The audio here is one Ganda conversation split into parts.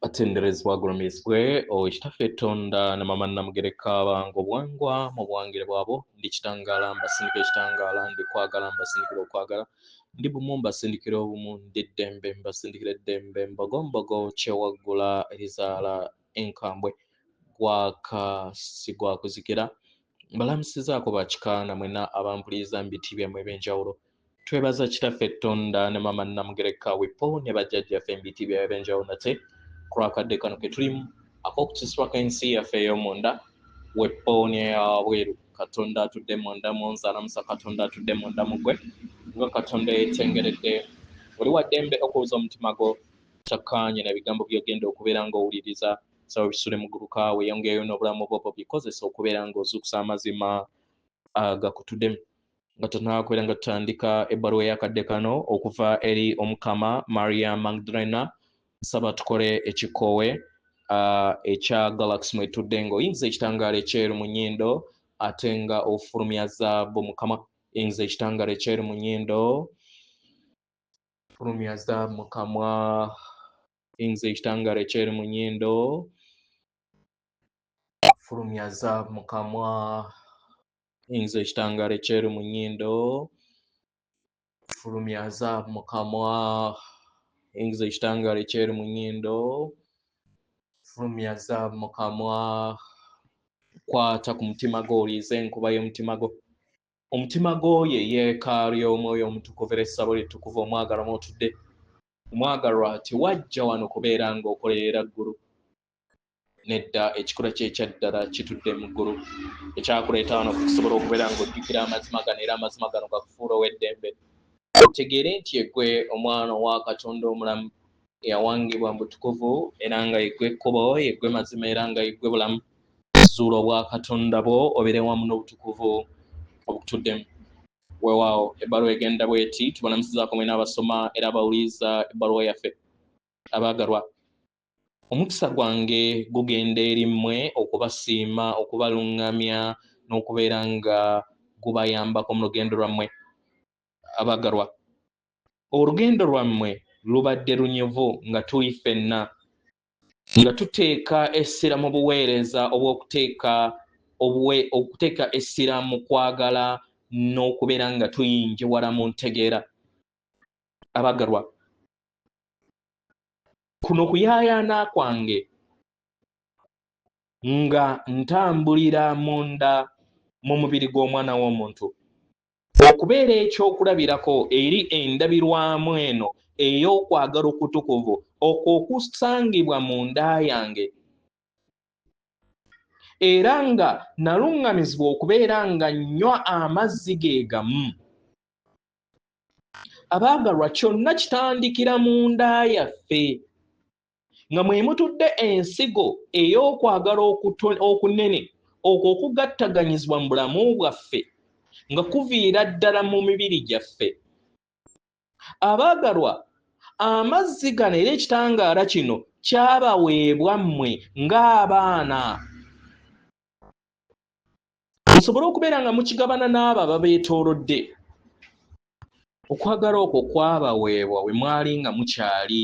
Batenderezebwa agulumizibwe Oweekitaffe Tonda ne Mama Namugereka bange obwangwa mu buwangire bwabo ndi kitangaala mbasindika ekitangaala ndi kwagala mbasindikira okwagala ndi bumu mbasindikira obumu ndi ddembe mbasindikira eddembe mbogombogo kyewaggula erizaala enkambwe gwaka sigwa kuzikira mbalamusizaako bakikaana mwena abampuliriza mu biti byammwe ebyenjawulo twebaza Kitaffe Tonda ne Mama Namugereka Wipo ne bajjajjaffe mu biti byabwe ebyenjawulo nate kulwakadde kano ke tulimu ak'okukisibwa k'ensi yaffe ey'omunda weppoonya yabweru Katonda atudde munda mu nze alamusa Katonda atudde munda mu ggwe nga Katonda yeetengeredde oli wa ddembe okubuza omutima gwo takkaanye n'ebigambo by'ogenda okubeera ng'owuliriza saba bisule mu ggulu kaawe yongeeyo n'obulamu bwo bikozesa okubeera ng'ozuukusa amazima agakutuddemu nga tunakubeera nga tutandika ebbaluwa ey'akadde kano okuva eri omukama Maria Magdalena saba tukole ekikoowe ekya Galaxy mwetudde ng'oyinza ekitangaala ekyeru mu nnyindo ate nga ofulumya zaabu mukama yinza ekitangaala ekyeru mu nnyindo fulumya zaabu mukamwa yinza ekitangaala ekyeru mu nnyindo fulumya zaabu mukamwa yinza ekitangaala ekyeru mu nnyindo fulumya zaabu mukamwa yinza ekitangaala ekyeru mu nnyindo fulumya zaabu mukamwa kwata ku mutima gwo oliiza enkuba y'omutima gwo omutima gwo ye yeekaalu y'omwoyo omutukuvu era essabo litukuvu omwagalwa mw'otudde omwagalwa tewajja wano kubeera ng'okolerera ggulu nedda ekikula kye ekyaddala kitudde mu ggulu ekyakuleeta wano kusobola okubeera ng'ojjukira amazima gano era amazima gano gakufuula ow'eddembe otegeere nti eggwe omwana wa Katonda omulamu eyawangibwa mu butukuvu era nga yeggwe ekkubo yeggwe mazima era nga yeggwe bulamu zuula obwa Katonda bwo obeere wamu n'obutukuvu obutuddemu weewaawo ebbaluwa egenda bweti tubalamusizaako mwena abasoma era abawuliriza ebbaluwa yaffe abaagalwa omukisa gwange gugenda eri mmwe okubasiima okubaluŋŋamya n'okubeera nga gubayambako mu lugendo lwammwe abaagalwa olugendo lwammwe lubadde lunyuvu nga tuli ffenna nga tuteeka essira mu buweereza okuteeka essira mu kwagala n'okubeera nga tuyingiwala mu ntegeera abaagalwa kuno kuyaayaana kwange nga ntambulira munda mu mubiri gw'omwana w'omuntu okubeera ekyokulabirako eri endabirwamu eno ey'okwagala okutukuvu okwo okusangibwa mu nda yange era nga naluŋŋamizibwa okubeera nga nnywa amazzi ge gamu abaagalwa kyonna kitandikira mu nda yaffe nga mwe mutudde ensigo ey'okwagala okunene okwo okugattaganyizibwa mu bulamu bwaffe nga kuviira ddala mu mibiri gyaffe abaagalwa amazzi gano era ekitangaala kino kyabaweebwa mmwe ng'abaana musobole okubeera nga mukigabana n'abo ababeetoolodde okwagala okwo kwabaweebwa we mwali nga mukyali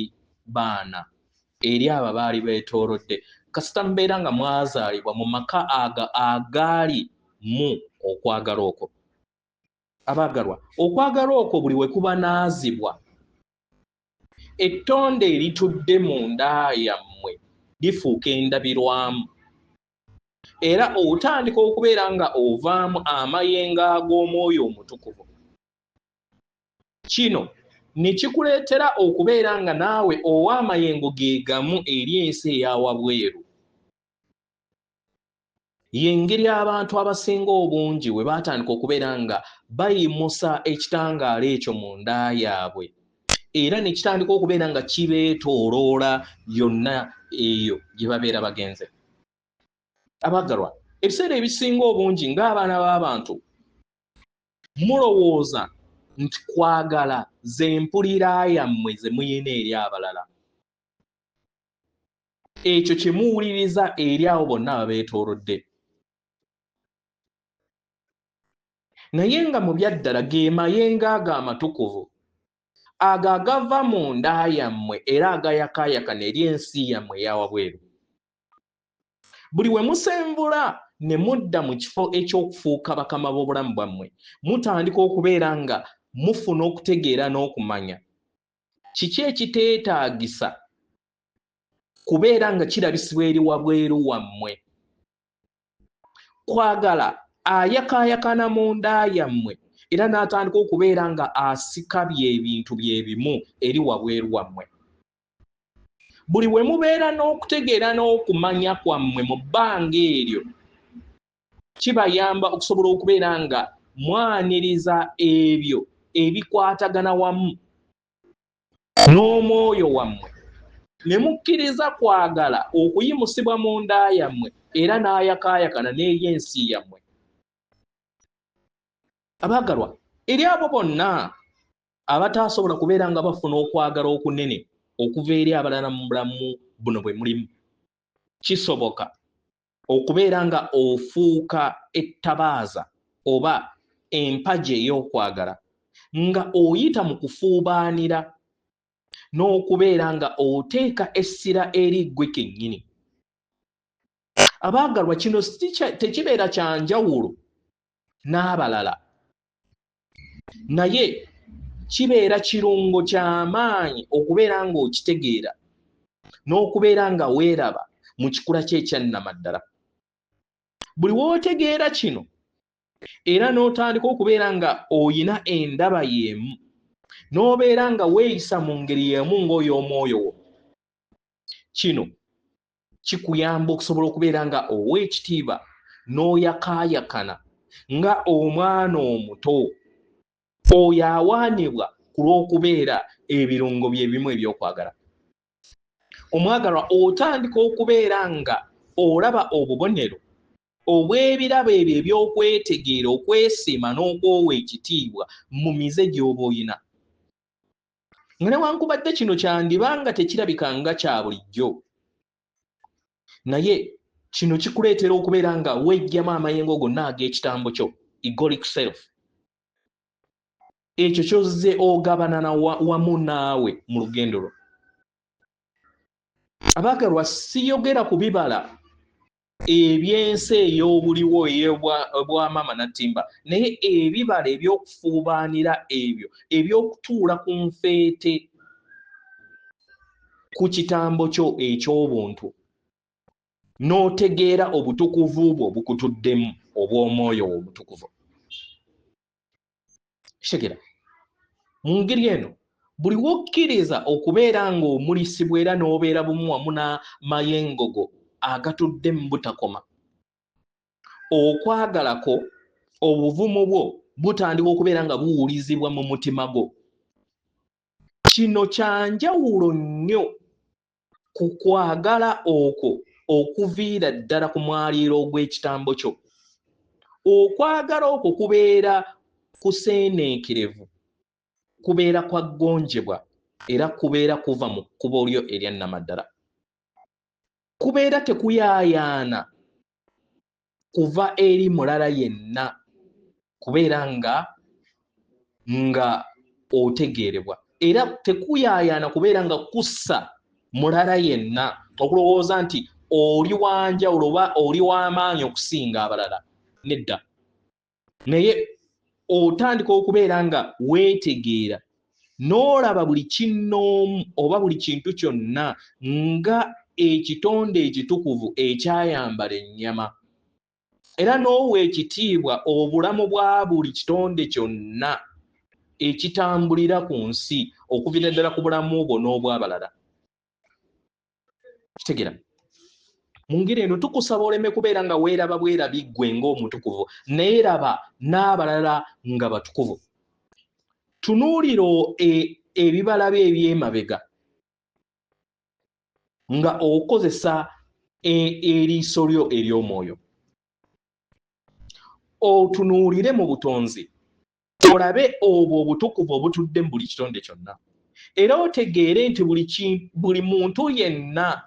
baana eri abo baali beetoolodde kasita mubeera nga mwazaalibwa mu maka agaali mu okwagala okwo abaagalwa okwagala okwo buli we kubanaazibwa ettonde eritudde mu nda yammwe lifuuka endabirwamu era otandika okubeera nga ovaamu amayengo ag'omwoyo omutukuvu kino ne kikuleetera okubeera nga naawe owa amayengo ge gamu eri ensi eyawabweru y'engeri abantu abasinga obungi we baatandika okubeera nga bayimusa ekitangaala ekyo mu nda yaabwe era ne kitandika okubeera nga kibeetooloola yonna eyo gye babeera bagenze abaagalwa ebiseera ebisinga obungi ng'abaana b'abantu mulowooza nti kwagala ze mpulira yammwe ze muyina eri abalala ekyo kye muwuliriza eri abo bonna ababeetoolodde naye nga mu byaddala ge mayengo ago amatukuvu agagava mu nda yammwe era agayakaayakana eri ensi yammwe eyawabweru. Buli we musenvula ne mudda mu kifo eky'okufuuka bakama b'obulamu bwammwe, mutandika okubeera nga mufuna okutegeera n'okumanya kiki ekiteetaagisa kubeera nga kirabisibwa eri wabweru wammwe. Kwagala ayakaayakana mu nda yammwe era n'atandika okubeera nga asika by'ebintu bye bimu eri wabweru wammwe. Buli we mubeera n'okutegeera n'okumanya kwammwe mu bbanga eryo, kibayamba okusobola okubeera nga mwaniriza ebyo ebikwatagana wamu n'omwoyo wammwe, ne mukkiriza kwagala okuyimusibwa mu nda yammwe era n'ayakaayakana n'ey'ensi yammwe. Abaagalwa, eri abo bonna abataasobola kubeera nga bafuna okwagala okunene okuva eri abalala mu bulamu buno bwe mulimu, kisoboka okubeera nga ofuuka ettabaaza oba empagi ey'okwagala nga oyita mu kufuubaanira n'okubeera nga oteeka essira eri ggwe kennyini. Abaagalwa, kino tekibeera kya njawulo n'abalala, naye kibeera kirungo ky'amaanyi okubeera ng'okitegeera n'okubeera nga weeraba mu kikula ky'ekyannamaddala. Buli w'otegeera kino era n'otandika okubeera nga oyina endaba y'emu n'obeera nga weeyisa mu ngeri y'emu ng'oy'omwoyo wo, kino kikuyamba okusobola okubeera nga ow'ekitiibwa n'oyakaayakana nga omwana omuto oyo awaanibwa ku lw'okubeera ebirungo bye bimu eby'okwagala. Omwagalwa, otandika okubeera nga olaba obubonero obw'ebirabo ebyo eby'okwetegeera, okwesiima n'okwowa ekitiibwa mu mize gy'oba oyina. Nga newankubadde kino kyandiba nga tekirabika nga kya bulijjo, naye kino kikuleetera okubeera nga wejjamu amayengo gonna ag'ekitambo kyo, egoic self, ekyo ky'ozze ogabana wamu naawe mu lugendo lwo. Abaagalwa, siyogera ku bibala eby'ensi ey'obuliwo ebw'amaama nattimba, naye ebibala eby'okufuubaanira ebyo eby'okutuula ku nfeete ku kitambo kyo eky'obuntu n'otegeera obutukuvu bwo bukutuddemu obw'omwoyo obutukuvu. Kitegera mu ngeri eno, buli wokkiriza okubeera ng'omulisibwa era n'obeera bumu wamu n'amayengo go agatudde mu butakoma, okwagalako obuvumu bwo butandika okubeera nga buwulizibwa mu mutima gwo. Kino kyanjawulo nnyo ku kwagala okwo okuviira ddala ku mwaliiro ogw'ekitambo kyo. Okwagala okwo kubeera kuseeneekerevu, kubeera kwa ggonjebwa era kubeera kuva mu kkubo lyo erya nnamaddala. Kubeera tekuyaayaana kuva eri mulala yenna, kubeera nga otegeerebwa, era tekuyaayaana kubeera nga kussa mulala yenna okulowooza nti oli wanjawulo oba oli w'amaanyi okusinga abalala. Nedda, naye otandika okubeera nga weetegeera n'olaba buli kinnoomu oba buli kintu kyonna nga ekitonde ekitukuvu ekyayambala ennyama, era n'owa ekitiibwa obulamu bwa buli kitonde kyonna ekitambulira ku nsi okuviira ddala ku bulamu bwo n'obw'abalala. Kitegera mu ngeri eno tukusaba oleme kubeera nga weeraba bwerabi ggwe ng'omutukuvu, naye raba n'abalala nga batukuvu. Tunuulira ebibala bye eby'emabega nga okozesa eriiso lyo ery'omwoyo. Otunuulire mu butonzi, olabe obwo obutukuvu obutudde mu buli kitonde kyonna, era otegeere nti buli muntu yenna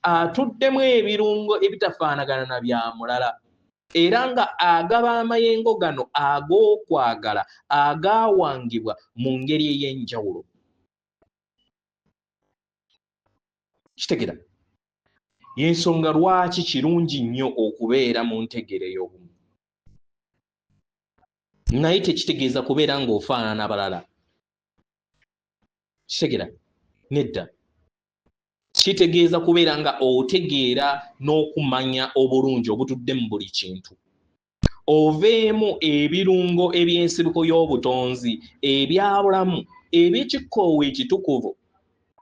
atuddemu ebirungo ebitafaanagana na bya mulala. era nga agaba amayengo gano ag'okwagala agawangibwa mu ngeri ey'enjawulo. Kitegera y'ensonga lwaki kirungi nnyo okubeera mu ntegeero ey'obumu, naye tekitegeeza kubeera ng'ofaanana n'abalala. Kitegera nedda, kitegeeza kubeera nga otegeera n'okumanya obulungi obutudde mu buli kintu, oveemu ebirungo eby'ensibuko y'obutonzi ebyabulamu eby'ekikoowe ekitukuvu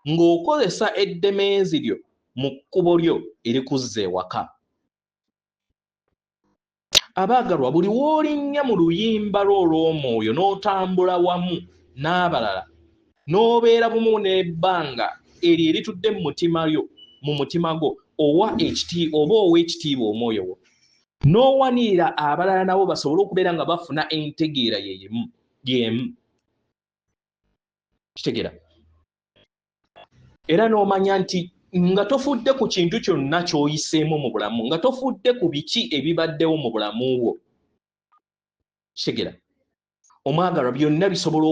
ng'okozesa eddemeezi lyo mu kkubo lyo erikuzza ewaka. Abaagalwa, buli w'olinnya mu luyimba lwo olw'omwoyo n'otambula wamu n'abalala n'obeera bumu n'ebbanga eryo eritudde mu mutima gwo owa ekitiibwa omwoyo wo, n'owanirira abalala nabo basobole okubeera nga bafuna entegeera y'emu. Kitegeera era n'omanya nti nga tofudde ku kintu kyonna ky'oyiseemu mu bulamu, nga tofudde ku biki ebibaddewo mu bulamu bwo. Kitegeera omwagalwa, byonna bisobola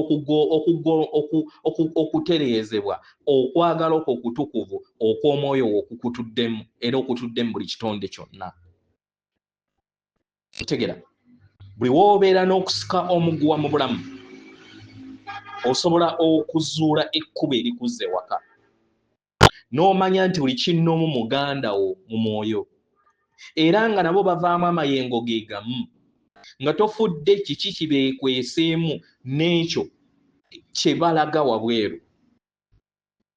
okutereezebwa okwagala okwo okutukuvu okw'omwoyo wo okukutuddemu era okutudde mu buli kitonde kyonna. Kitegeera buli w'obeera n'okusika omuguwa mu bulamu osobola okuzuula ekkubo erikuzza ewaka, n'omanya nti buli kinnoomu muganda wo mu mwoyo era nga nabo bavaamu amayengo ge gamu, nga tofudde kiki kibeekweseemu n'ekyo kye balaga wabweru.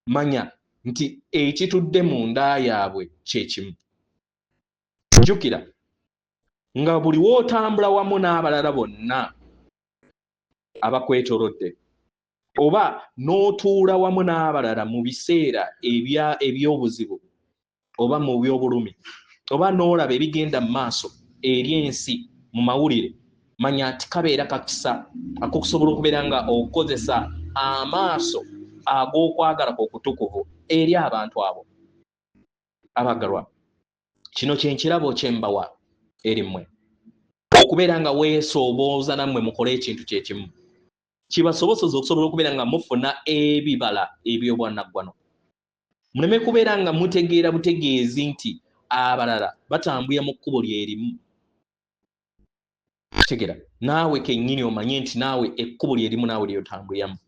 Manya nti ekitudde mu nda yaabwe kye kimu. Jjukira nga buli w'otambula wamu n'abalala bonna abakwetoolodde oba n'otuula wamu n'abalala mu biseera eby'obuzibu oba mu by'obulumi oba n'olaba ebigenda mu maaso eri ensi mu mawulire, manya nti kabeera kakisa ak'okusobola okubeera nga okozesa amaaso ag'okwagala kw'okutukuvu eri abantu abo. Abaagalwa, kino kyenkirabo kye mbawa eri mmwe, okubeera nga weesoobooza nammwe mukole ekintu kye kimu kibasoboseza okusobola okubeera nga mufuna ebibala eby'obwannaggwano. Muleme kubeera nga mutegeera butegeezi nti abalala batambulira mu kkubo lyerimu. Kitegeera naawe kennyini omanye nti naawe ekkubo lyerimu naawe lyotambuliramu.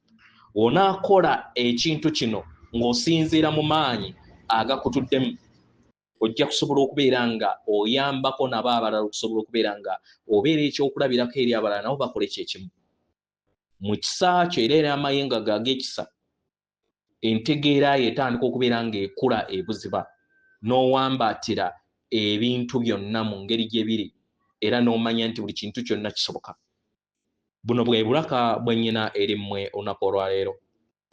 Onaakola ekintu kino ng'osinziira mu maanyi agakutuddemu, ojja kusobola okubeera nga oyambako nabo abalala okusobola okubeera nga obeera ekyokulabirako eri abalala nabo bakola ekyekimu. Mu kisa kyo era amayengo ag'ekisa, entegeera yo etandika okubeera ng'ekula ebuziba, n'owambaatira ebintu byonna mu ngeri gye biri era n'omanya nti buli kintu kyonna kisoboka. Buno bwe bulaka bwe nnyina eri mmwe olunaku olwaleero.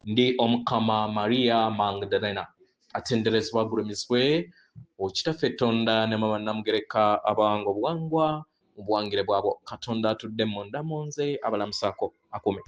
Ndi Omukama Maria Magdalena atenderezebwa agulumizibwe Okitaffe Tonda ne Mama Namugereka abawanga obuwangwa mu buwangire bwabwo. Katonda atudde munda mu nze abalamusaako akume.